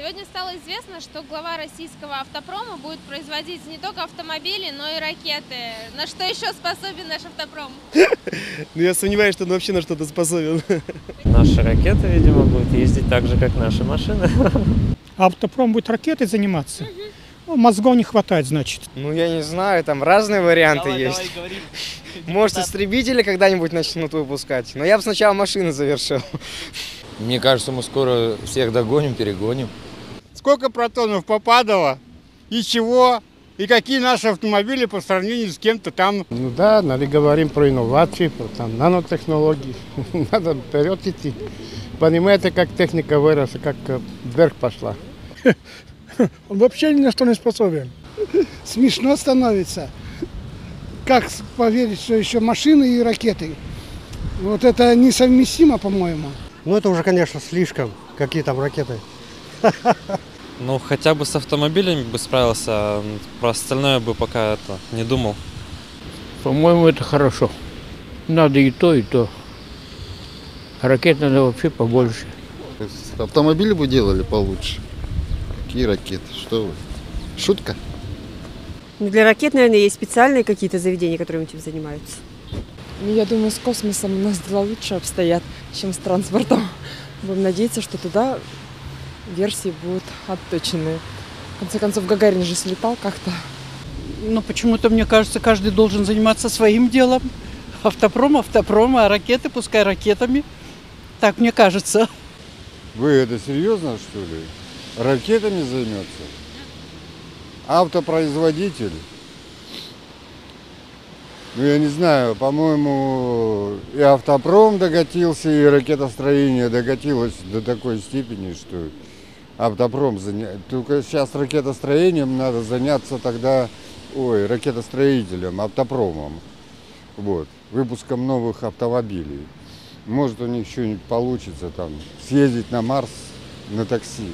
Сегодня стало известно, что глава российского автопрома будет производить не только автомобили, но и ракеты. На что еще способен наш автопром? Ну, я сомневаюсь, что он вообще на что-то способен. Наши ракеты, видимо, будут ездить так же, как наши машины. Автопром будет ракетой заниматься? Ну, мозгов не хватает, значит. Ну, я не знаю, там разные варианты есть. Может, истребители когда-нибудь начнут выпускать. Но я бы сначала машины завершил. Мне кажется, мы скоро всех догоним, перегоним. Сколько протонов попадало, и чего, и какие наши автомобили по сравнению с кем-то там. Ну да, надо говорим про инновации, про там, нанотехнологии. Надо вперед идти. Понимаете, как техника выросла, как вверх пошла. Он вообще ни на что не способен. Смешно становится. Как поверить, что еще машины и ракеты? Вот это несовместимо, по-моему. Ну это уже, конечно, слишком. Какие там ракеты. Ну, хотя бы с автомобилями бы справился, а про остальное бы пока не думал. По-моему, это хорошо. Надо и то, и то. Ракет надо вообще побольше. Автомобили бы делали получше. Какие ракеты? Что вы? Шутка? Ну, для ракет, наверное, есть специальные какие-то заведения, которые этим занимаются. Ну, я думаю, с космосом у нас дела лучше обстоят, чем с транспортом. Будем надеяться, что туда версии будут отточенные. В конце концов, Гагарин же слетал как-то. Но почему-то, мне кажется, каждый должен заниматься своим делом. Автопром, а ракеты пускай ракетами. Так мне кажется. Вы это серьезно, что ли? Ракетами займется? Автопроизводитель? Ну, я не знаю, по-моему, и автопром докатился, и ракетостроение докатилось до такой степени, что автопром только сейчас ракетостроением надо заняться тогда, ракетостроителем, автопромом, вот, выпуском новых автомобилей. Может, у них что-нибудь получится там, съездить на Марс на такси.